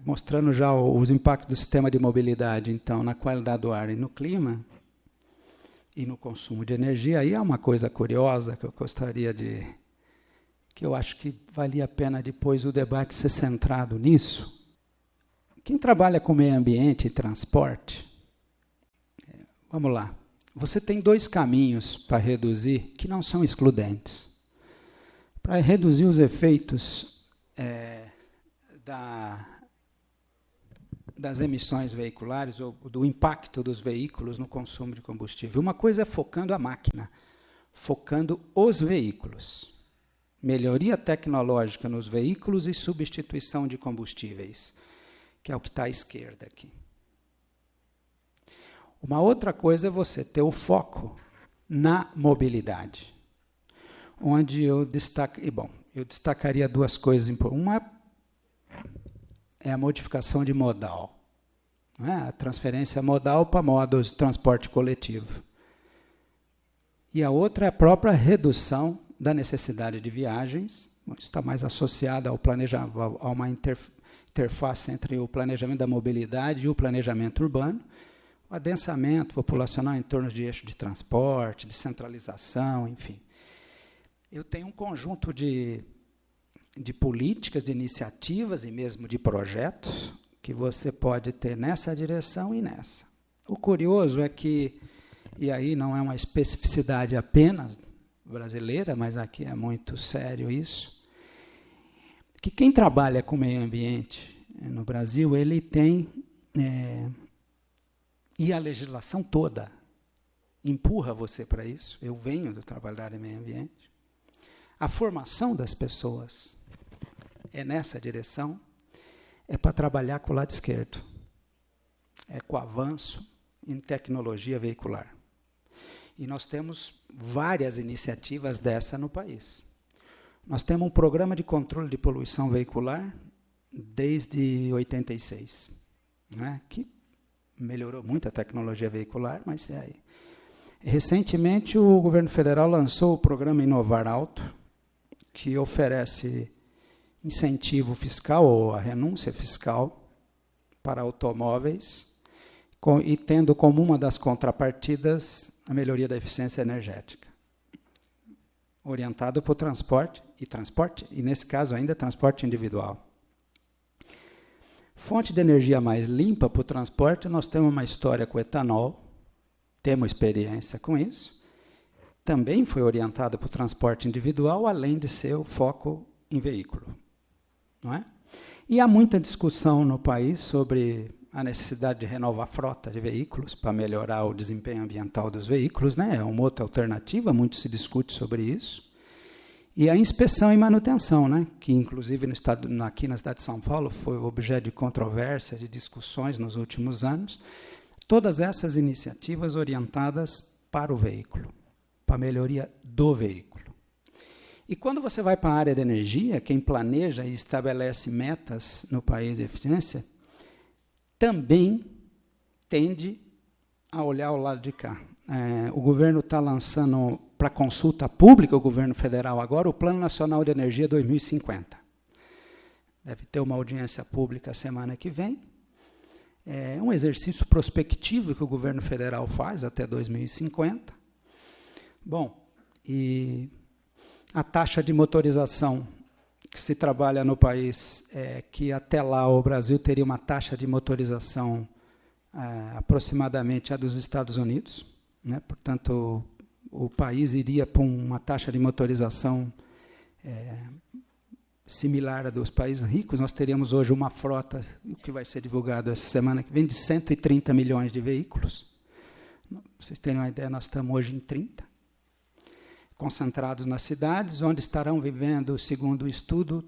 mostrando já os impactos do sistema de mobilidade, então, na qualidade do ar e no clima, e no consumo de energia. Aí é uma coisa curiosa que eu gostaria que eu acho que valia a pena depois o debate ser centrado nisso. Quem trabalha com meio ambiente e transporte, vamos lá, você tem 2 caminhos para reduzir que não são excludentes. Para reduzir os efeitos das emissões veiculares ou do impacto dos veículos no consumo de combustível. Uma coisa é focando a máquina, focando os veículos. Melhoria tecnológica nos veículos e substituição de combustíveis, que é o que está à esquerda aqui. Uma outra coisa é você ter o foco na mobilidade, onde eu destacaria 2 coisas importantes. Uma é a modificação de modal, não é? A transferência modal para modos de transporte coletivo. E a outra é a própria redução da necessidade de viagens. Isso está mais associado ao a uma interface entre o planejamento da mobilidade e o planejamento urbano. O adensamento populacional em torno de eixo de transporte, de centralização, enfim. Eu tenho um conjunto de políticas, de iniciativas e mesmo de projetos que você pode ter nessa direção e nessa. O curioso é que, e aí não é uma especificidade apenas brasileira, mas aqui é muito sério isso, que quem trabalha com meio ambiente no Brasil, ele tem, e a legislação toda empurra você para isso. Eu venho do trabalho da área de meio ambiente. A formação das pessoas é nessa direção, é para trabalhar com o lado esquerdo. É com o avanço em tecnologia veicular. E nós temos várias iniciativas dessa no país. Nós temos um programa de controle de poluição veicular desde 86, né, que melhorou muito a tecnologia veicular, mas é aí. Recentemente, o governo federal lançou o programa Inovar Alto, que oferece incentivo fiscal, ou a renúncia fiscal, para automóveis, e tendo como uma das contrapartidas a melhoria da eficiência energética, orientado para o transporte, e nesse caso ainda transporte individual. Fonte de energia mais limpa para o transporte, nós temos uma história com etanol, temos experiência com isso, também foi orientado para o transporte individual, além de ser o foco em veículo. Não é? E há muita discussão no país sobre a necessidade de renovar a frota de veículos para melhorar o desempenho ambiental dos veículos, né? É uma outra alternativa, muito se discute sobre isso. E a inspeção e manutenção, né? Que inclusive aqui na cidade de São Paulo foi objeto de controvérsia, de discussões nos últimos anos. Todas essas iniciativas orientadas para o veículo, para a melhoria do veículo. E quando você vai para a área de energia, quem planeja e estabelece metas no país de eficiência, também tende a olhar ao lado de cá. O governo está lançando para consulta pública, o governo federal agora, o Plano Nacional de Energia 2050. Deve ter uma audiência pública semana que vem. É um exercício prospectivo que o governo federal faz até 2050. Bom, e a taxa de motorização que se trabalha no país é que até lá o Brasil teria uma taxa de motorização aproximadamente a dos Estados Unidos, né? Portanto, o país iria para uma taxa de motorização similar à dos países ricos. Nós teríamos hoje uma frota, o que vai ser divulgado essa semana que vem, de 130 milhões de veículos. Para vocês terem uma ideia, nós estamos hoje em 30. Concentrados nas cidades, onde estarão vivendo, segundo o estudo,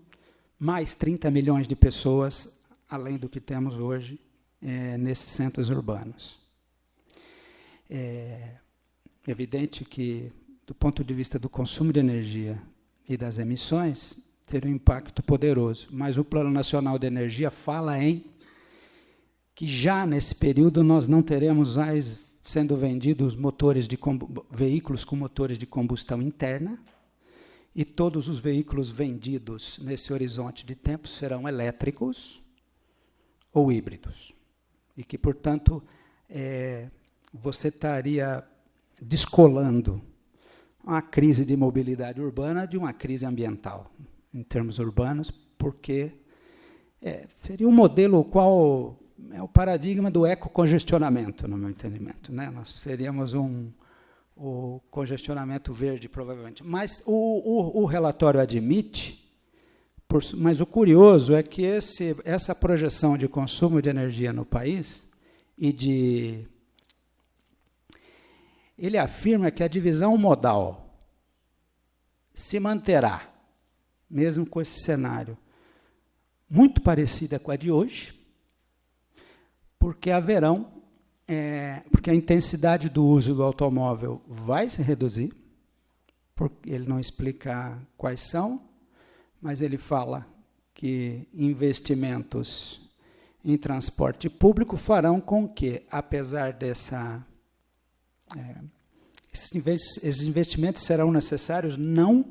mais 30 milhões de pessoas, além do que temos hoje nesses centros urbanos. É evidente que, do ponto de vista do consumo de energia e das emissões, teria um impacto poderoso. Mas o Plano Nacional de Energia fala que já nesse período nós não teremos mais sendo vendidos veículos com motores de combustão interna, e todos os veículos vendidos nesse horizonte de tempo serão elétricos, ou híbridos. E que, portanto, você estaria descolando uma crise de mobilidade urbana de uma crise ambiental, em termos urbanos, porque seria um modelo qual é o paradigma do ecocongestionamento, no meu entendimento, né? Nós seríamos o congestionamento verde, provavelmente. Mas o relatório admite, mas o curioso é que essa projeção de consumo de energia no país ele afirma que a divisão modal se manterá, mesmo com esse cenário, muito parecida com a de hoje, porque porque a intensidade do uso do automóvel vai se reduzir, porque ele não explica quais são, mas ele fala que investimentos em transporte público farão com que, apesar esses investimentos serão necessários não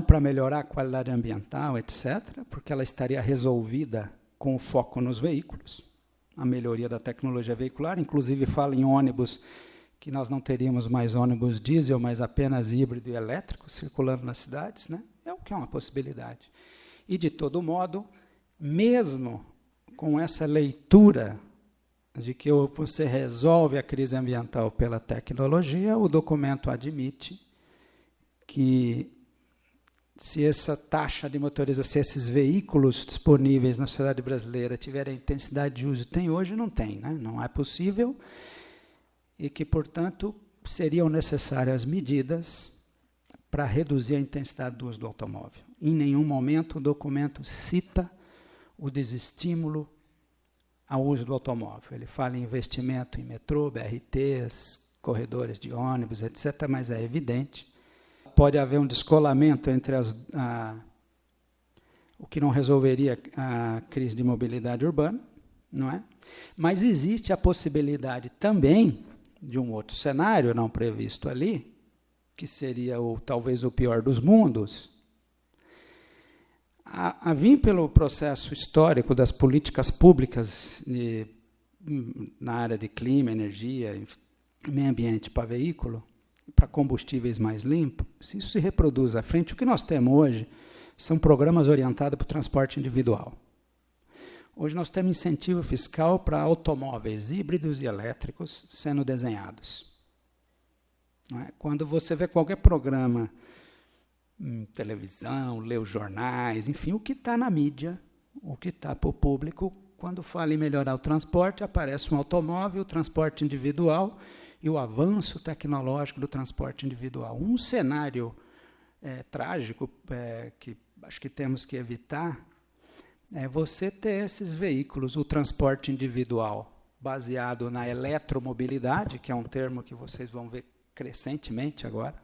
para melhorar a qualidade ambiental, etc., porque ela estaria resolvida com o foco nos veículos, a melhoria da tecnologia veicular, inclusive fala em ônibus, que nós não teríamos mais ônibus diesel, mas apenas híbrido e elétrico circulando nas cidades, né? É o que é uma possibilidade. E, de todo modo, mesmo com essa leitura de que você resolve a crise ambiental pela tecnologia, o documento admite que se essa taxa de motorização, se esses veículos disponíveis na sociedade brasileira tiverem a intensidade de uso que tem hoje, não tem, né? Não é possível, e que, portanto, seriam necessárias medidas para reduzir a intensidade do uso do automóvel. Em nenhum momento o documento cita o desestímulo ao uso do automóvel. Ele fala em investimento em metrô, BRTs, corredores de ônibus, etc., mas é evidente. Pode haver um descolamento entre o que não resolveria a crise de mobilidade urbana, não é? Mas existe a possibilidade também de um outro cenário não previsto ali, que seria talvez o pior dos mundos, a vir pelo processo histórico das políticas públicas na área de clima, energia, meio ambiente para veículo, para combustíveis mais limpos, se isso se reproduz à frente, o que nós temos hoje são programas orientados para o transporte individual. Hoje nós temos incentivo fiscal para automóveis híbridos e elétricos sendo desenhados. Não é? Quando você vê qualquer programa, televisão, lê os jornais, enfim, o que está na mídia, o que está para o público, quando fala em melhorar o transporte, aparece um automóvel, o transporte individual e o avanço tecnológico do transporte individual. Um cenário trágico que acho que temos que evitar é você ter esses veículos, o transporte individual baseado na eletromobilidade, que é um termo que vocês vão ver crescentemente agora,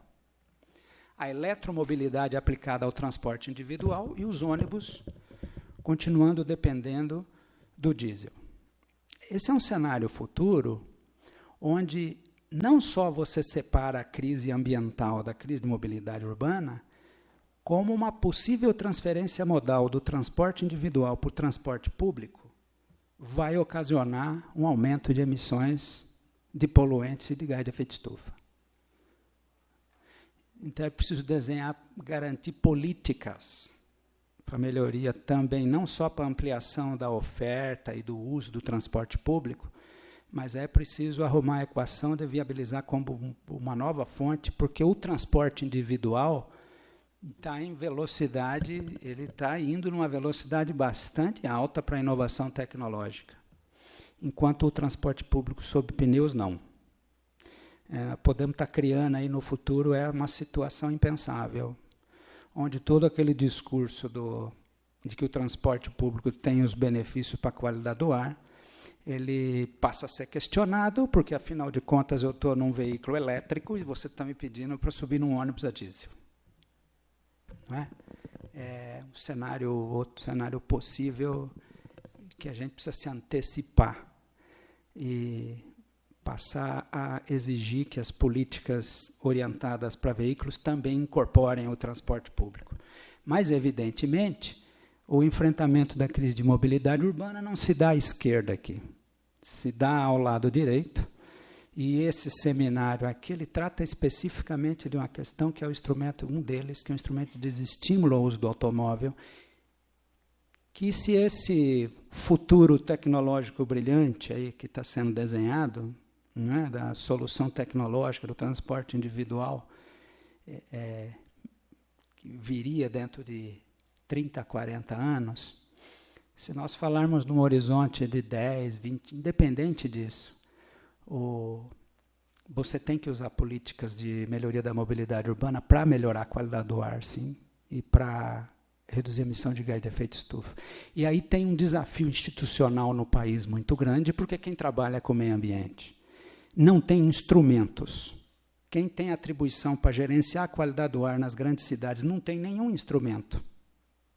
a eletromobilidade aplicada ao transporte individual e os ônibus continuando dependendo do diesel. Esse é um cenário futuro onde não só você separa a crise ambiental da crise de mobilidade urbana, como uma possível transferência modal do transporte individual para o transporte público vai ocasionar um aumento de emissões de poluentes e de gás de efeito estufa. Então é preciso desenhar, garantir políticas para melhoria também, não só para ampliação da oferta e do uso do transporte público, mas é preciso arrumar a equação de viabilizar como uma nova fonte, porque o transporte individual está em velocidade, ele está indo numa velocidade bastante alta para a inovação tecnológica, enquanto o transporte público sob pneus não. Podemos estar criando aí no futuro uma situação impensável, onde todo aquele discurso de que o transporte público tem os benefícios para a qualidade do ar, ele passa a ser questionado, porque, afinal de contas, eu estou num veículo elétrico e você está me pedindo para subir num ônibus a diesel. Não é? Outro cenário possível que a gente precisa se antecipar e passar a exigir que as políticas orientadas para veículos também incorporem o transporte público. Mas, evidentemente, o enfrentamento da crise de mobilidade urbana não se dá à esquerda aqui, se dá ao lado direito. E esse seminário aqui, ele trata especificamente de uma questão que é o instrumento, um deles, que é o instrumento de desestímulo ao uso do automóvel, que se esse futuro tecnológico brilhante aí que está sendo desenhado, né, da solução tecnológica do transporte individual, que viria dentro de 30, 40 anos, se nós falarmos num horizonte de 10, 20, independente disso, você tem que usar políticas de melhoria da mobilidade urbana para melhorar a qualidade do ar, sim, e para reduzir a emissão de gás de efeito estufa. E aí tem um desafio institucional no país muito grande, porque quem trabalha com o meio ambiente não tem instrumentos. Quem tem atribuição para gerenciar a qualidade do ar nas grandes cidades não tem nenhum instrumento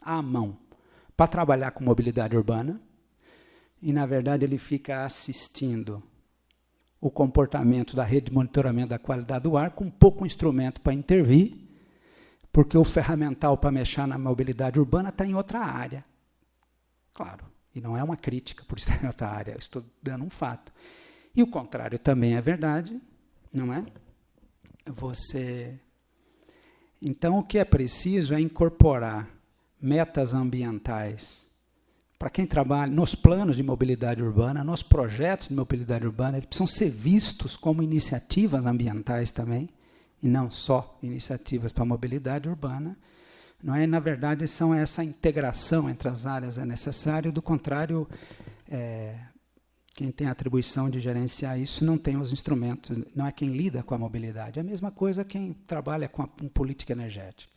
à mão para trabalhar com mobilidade urbana, e, na verdade, ele fica assistindo o comportamento da rede de monitoramento da qualidade do ar com pouco instrumento para intervir, porque o ferramental para mexer na mobilidade urbana está em outra área. Claro, e não é uma crítica por estar em outra área, estou dando um fato. E o contrário também é verdade, não é? Então, o que é preciso é incorporar metas ambientais para quem trabalha nos planos de mobilidade urbana, nos projetos de mobilidade urbana, eles precisam ser vistos como iniciativas ambientais também, e não só iniciativas para a mobilidade urbana. Não é? Na verdade, essa integração entre as áreas é necessário, do contrário, quem tem a atribuição de gerenciar isso não tem os instrumentos, não é quem lida com a mobilidade. É a mesma coisa quem trabalha com política energética.